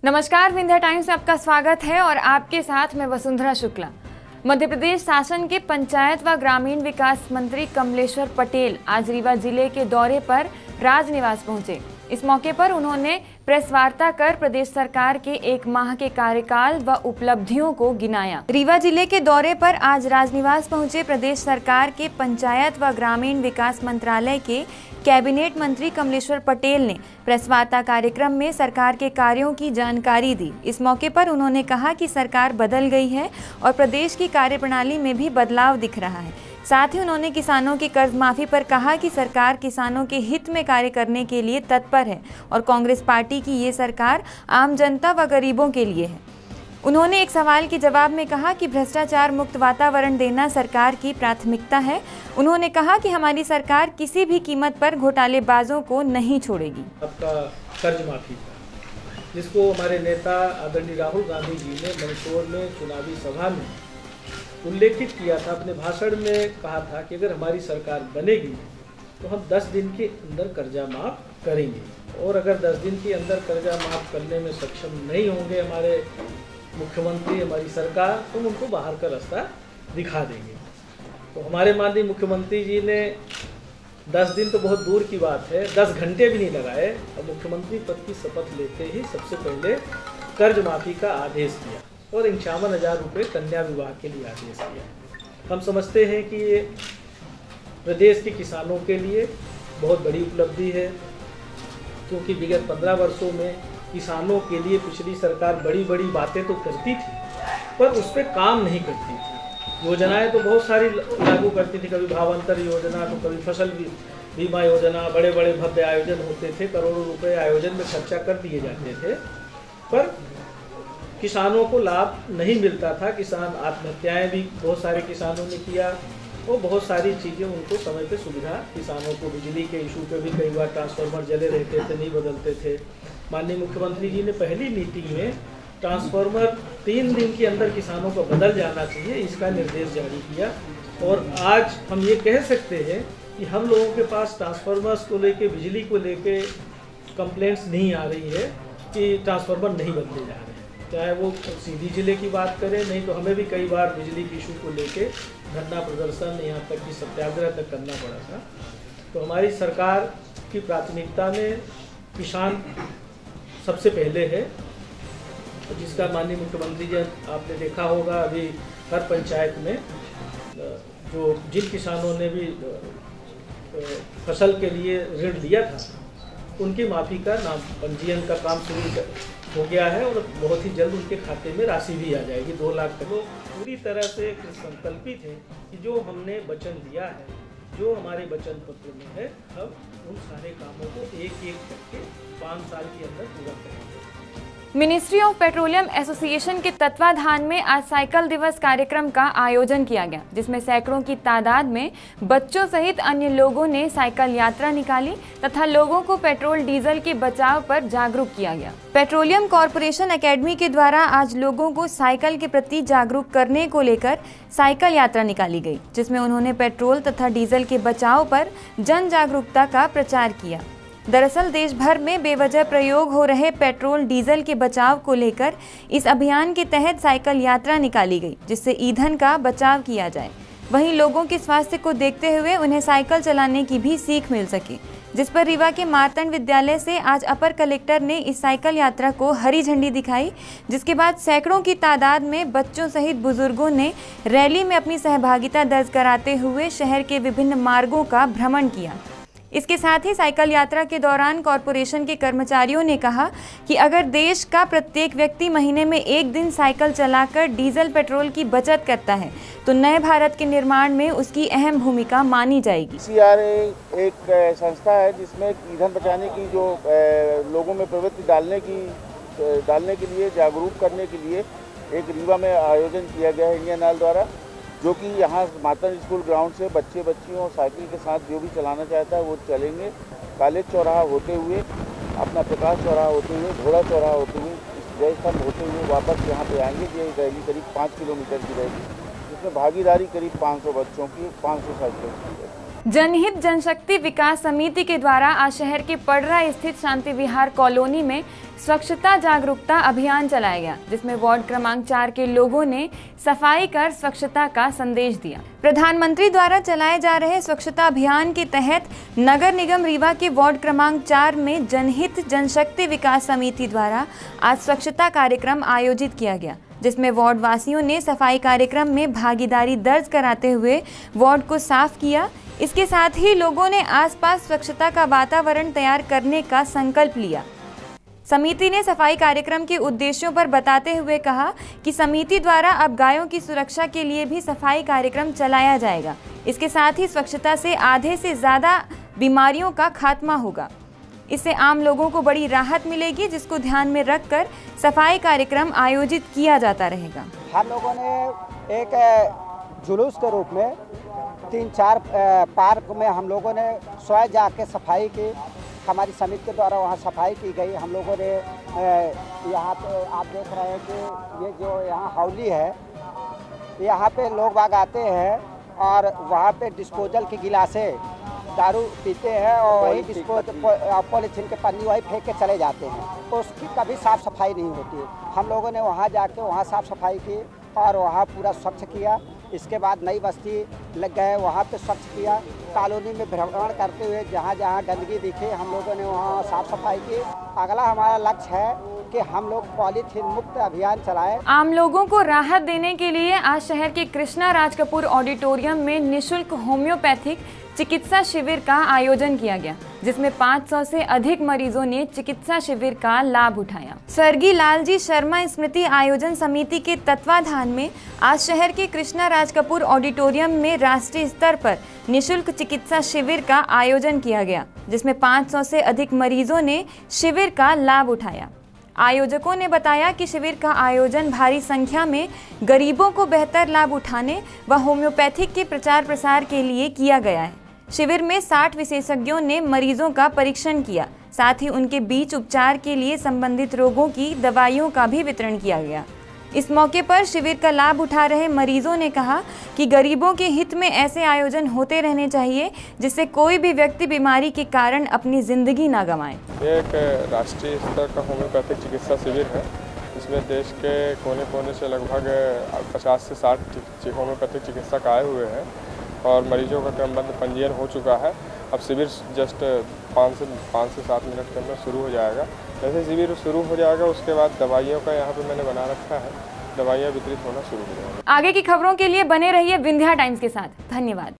नमस्कार, विंध्य टाइम्स में आपका स्वागत है और आपके साथ मैं वसुंधरा शुक्ला। मध्य प्रदेश शासन के पंचायत व ग्रामीण विकास मंत्री कमलेश्वर पटेल आज रीवा जिले के दौरे पर राजनिवास पहुंचे। इस मौके पर उन्होंने प्रेस वार्ता कर प्रदेश सरकार के 1 माह के कार्यकाल व उपलब्धियों को गिनाया। रीवा जिले के दौरे पर आज राजनिवास पहुंचे प्रदेश सरकार के पंचायत व ग्रामीण विकास मंत्रालय के कैबिनेट मंत्री कमलेश्वर पटेल ने प्रेस वार्ता कार्यक्रम में सरकार के कार्यों की जानकारी दी। इस मौके पर उन्होंने कहा कि सरकार बदल गई है और प्रदेश की कार्यप्रणाली में भी बदलाव दिख रहा है। साथ ही उन्होंने किसानों की कर्ज माफी पर कहा कि सरकार किसानों के हित में कार्य करने के लिए तत्पर है और कांग्रेस पार्टी की ये सरकार आम जनता व गरीबों के लिए है। उन्होंने एक सवाल के जवाब में कहा कि भ्रष्टाचार मुक्त वातावरण देना सरकार की प्राथमिकता है। उन्होंने कहा कि हमारी सरकार किसी भी कीमत पर घोटालेबाजों को नहीं छोड़ेगी। आपका कर्ज माफी का, जिसको हमारे नेता आदरणीय राहुल गांधी जी ने मंदसौर में चुनावी सभा में उल्लेखित किया था, अपने भाषण में कहा था कि अगर हमारी सरकार बनेगी तो हम 10 दिन के अंदर कर्जा माफ करेंगे और अगर 10 दिन के अंदर कर्जा माफ करने में सक्षम नहीं होंगे हमारे मुख्यमंत्री, हमारी सरकार, तो उनको बाहर का रास्ता दिखा देंगे। तो हमारे माननीय मुख्यमंत्री जी ने 10 दिन तो बहुत दूर की बात है, 10 घंटे भी नहीं लगाए और मुख्यमंत्री पद की शपथ लेते ही सबसे पहले कर्ज माफी का आदेश किया और 51,000 रुपये कन्या विवाह के लिए आदेश किया। हम समझते हैं कि ये प्रदेश के किसानों के लिए बहुत बड़ी उपलब्धि है, क्योंकि विगत 15 वर्षों में किसानों के लिए पिछली सरकार बड़ी बड़ी बातें तो करती थी पर उस पर काम नहीं करती थी। योजनाएं तो बहुत सारी लागू करती थी, कभी भावांतर योजना तो कभी फसल बीमा योजना, बड़े बड़े भव्य आयोजन होते थे, करोड़ों रुपए आयोजन में खर्चा कर दिए जाते थे पर किसानों को लाभ नहीं मिलता था। किसान आत्महत्याएं भी बहुत सारे किसानों ने किया और बहुत सारी चीज़ें उनको समय पे सुविधा, किसानों को बिजली के इशू पे भी कई बार ट्रांसफार्मर जले रहते थे, नहीं बदलते थे। माननीय मुख्यमंत्री जी ने पहली मीटिंग में ट्रांसफार्मर 3 दिन के अंदर किसानों को बदल जाना चाहिए, इसका निर्देश जारी किया और आज हम ये कह सकते हैं कि हम लोगों के पास ट्रांसफार्मर्स को लेके, बिजली को लेके कंप्लेंट्स नहीं आ रही है कि ट्रांसफार्मर नहीं बदले जा रहे हैं। चाहे वो सीधी जिले की बात करें, नहीं तो हमें भी कई बार बिजली के इशू को लेके धरना प्रदर्शन, यहाँ तक कि सत्याग्रह तक करना पड़ा था। तो हमारी सरकार की प्राथमिकता में किसान सबसे पहले है, जिसका माननीय मुख्यमंत्री जी आपने देखा होगा अभी हर पंचायत में जो जिन किसानों ने भी फसल के लिए ऋण लिया था उनकी माफ़ी का नाम पंजीयन का काम शुरू हो गया है और बहुत ही जल्द उनके खाते में राशि भी आ जाएगी 2 लाख तक। तो पूरी तरह से संकल्पित है कि जो हमने वचन दिया है, जो हमारे वचन पत्र में है, हम उन सारे कामों को एक-एक करके 5 साल के अंदर पूरा करेंगे। मिनिस्ट्री ऑफ पेट्रोलियम एसोसिएशन के तत्वाधान में आज साइकिल दिवस कार्यक्रम का आयोजन किया गया, जिसमें सैकड़ों की तादाद में बच्चों सहित अन्य लोगों ने साइकिल यात्रा निकाली तथा लोगों को पेट्रोल डीजल के बचाव पर जागरूक किया गया। पेट्रोलियम कॉरपोरेशन एकेडमी के द्वारा आज लोगों को साइकिल के प्रति जागरूक करने को लेकर साइकिल यात्रा निकाली गई, जिसमें उन्होंने पेट्रोल तथा डीजल के बचाव पर जन जागरूकता का प्रचार किया। दरअसल देश भर में बेवजह प्रयोग हो रहे पेट्रोल डीजल के बचाव को लेकर इस अभियान के तहत साइकिल यात्रा निकाली गई, जिससे ईंधन का बचाव किया जाए। वहीं लोगों के स्वास्थ्य को देखते हुए उन्हें साइकिल चलाने की भी सीख मिल सके, जिस पर रीवा के मार्तंड विद्यालय से आज अपर कलेक्टर ने इस साइकिल यात्रा को हरी झंडी दिखाई, जिसके बाद सैकड़ों की तादाद में बच्चों सहित बुजुर्गों ने रैली में अपनी सहभागिता दर्ज कराते हुए शहर के विभिन्न मार्गों का भ्रमण किया। इसके साथ ही साइकिल यात्रा के दौरान कॉरपोरेशन के कर्मचारियों ने कहा कि अगर देश का प्रत्येक व्यक्ति महीने में 1 दिन साइकिल चलाकर डीजल पेट्रोल की बचत करता है तो नए भारत के निर्माण में उसकी अहम भूमिका मानी जाएगी। CRA एक संस्था है जिसमें ईंधन बचाने की जो लोगों में प्रवृत्ति डालने के लिए, जागरूक करने के लिए एक रीवा में आयोजन किया गया है इंडियन ऑयल द्वारा, जो कि यहाँ मार्तंड स्कूल ग्राउंड से बच्चे बच्चियों साइकिल के साथ जो भी चलाना चाहता है वो चलेंगे। कॉलेज चौराहा होते हुए, अपना प्रकाश चौराहा होते हुए, घोड़ा चौराहा होते हुए, जय स्तंभ होते हुए वापस यहाँ पे आएंगे। ये रैली करीब 5 किलोमीटर की रहेगी, जिसमें भागीदारी करीब 500 बच्चों की, 500 साइकिलों की। जनहित जनशक्ति विकास समिति के द्वारा आज शहर के पडरा स्थित शांति विहार कॉलोनी में स्वच्छता जागरूकता अभियान चलाया गया, जिसमें वार्ड क्रमांक 4 के लोगों ने सफाई कर स्वच्छता का संदेश दिया। प्रधानमंत्री द्वारा चलाए जा रहे स्वच्छता अभियान के तहत नगर निगम रीवा के वार्ड क्रमांक 4 में जनहित जनशक्ति विकास समिति द्वारा आज स्वच्छता कार्यक्रम आयोजित किया गया, जिसमें वार्ड वासियों ने सफाई कार्यक्रम में भागीदारी दर्ज कराते हुए वार्ड को साफ किया। इसके साथ ही लोगों ने आसपास स्वच्छता का वातावरण तैयार करने का संकल्प लिया। समिति ने सफाई कार्यक्रम के उद्देश्यों पर बताते हुए कहा कि समिति द्वारा अब गायों की सुरक्षा के लिए भी सफाई कार्यक्रम चलाया जाएगा। इसके साथ ही स्वच्छता से आधे से ज़्यादा बीमारियों का खात्मा होगा। इससे आम लोगों को बड़ी राहत मिलेगी, जिसको ध्यान में रखकर सफाई कार्यक्रम आयोजित किया जाता रहेगा। हम लोगों ने एक जुलूस के रूप में 3-4 पार्क में हम लोगों ने स्वयं जाके सफाई की। हमारी समिति के द्वारा वहाँ सफाई की गई। हम लोगों ने यहाँ पे आप देख रहे हैं कि ये जो यहाँ हौली है, यहाँ पे लोग बाग आते हैं और वहाँ पे डिस्पोजल की गिलासें दारू पीते हैं और वही पॉलीथीन के पन्नी वही फेंक के चले जाते हैं, तो उसकी कभी साफ़ सफाई नहीं होती। हम लोगों ने वहाँ जाके वहाँ साफ़ सफाई की और वहाँ पूरा स्वच्छ किया। इसके बाद नई बस्ती लग गए, वहाँ पे स्वच्छ किया। कॉलोनी में भ्रमण करते हुए जहाँ जहाँ गंदगी दिखे हम लोगों ने वहाँ साफ़ सफाई की। अगला हमारा लक्ष्य है कि हम लोग पॉलीथीन मुक्त अभियान चलाएं। आम लोगों को राहत देने के लिए आज शहर के कृष्णा राज कपूर ऑडिटोरियम में निःशुल्क होम्योपैथिक चिकित्सा शिविर का आयोजन किया गया, जिसमें 500 से अधिक मरीजों ने चिकित्सा शिविर का लाभ उठाया। स्वर्गीय लालजी शर्मा स्मृति आयोजन समिति के तत्वाधान में आज शहर के कृष्णा राज कपूर ऑडिटोरियम में राष्ट्रीय स्तर पर निःशुल्क चिकित्सा शिविर का आयोजन किया गया, जिसमें 500 से अधिक मरीजों ने शिविर का लाभ उठाया। आयोजकों ने बताया कि शिविर का आयोजन भारी संख्या में गरीबों को बेहतर लाभ उठाने व होम्योपैथिक के प्रचार प्रसार के लिए किया गया है। शिविर में 60 विशेषज्ञों ने मरीजों का परीक्षण किया, साथ ही उनके बीच उपचार के लिए संबंधित रोगों की दवाइयों का भी वितरण किया गया। इस मौके पर शिविर का लाभ उठा रहे मरीजों ने कहा कि गरीबों के हित में ऐसे आयोजन होते रहने चाहिए, जिससे कोई भी व्यक्ति बीमारी के कारण अपनी ज़िंदगी ना गंवाए। ये एक राष्ट्रीय स्तर का होम्योपैथिक चिकित्सा शिविर है, इसमें देश के कोने कोने से लगभग 50 से 60 होम्योपैथिक चिकित्सक आए हुए हैं और मरीजों का क्रमबद्ध पंजीयन हो चुका है। अब शिविर जस्ट 5 से 7 मिनट के अंदर शुरू हो जाएगा। जैसे शिविर शुरू हो जाएगा उसके बाद दवाइयों का यहाँ पे मैंने बना रखा है, दवाइयाँ वितरित होना शुरू हो जाएगी। आगे की खबरों के लिए बने रहिए विंध्या टाइम्स के साथ। धन्यवाद।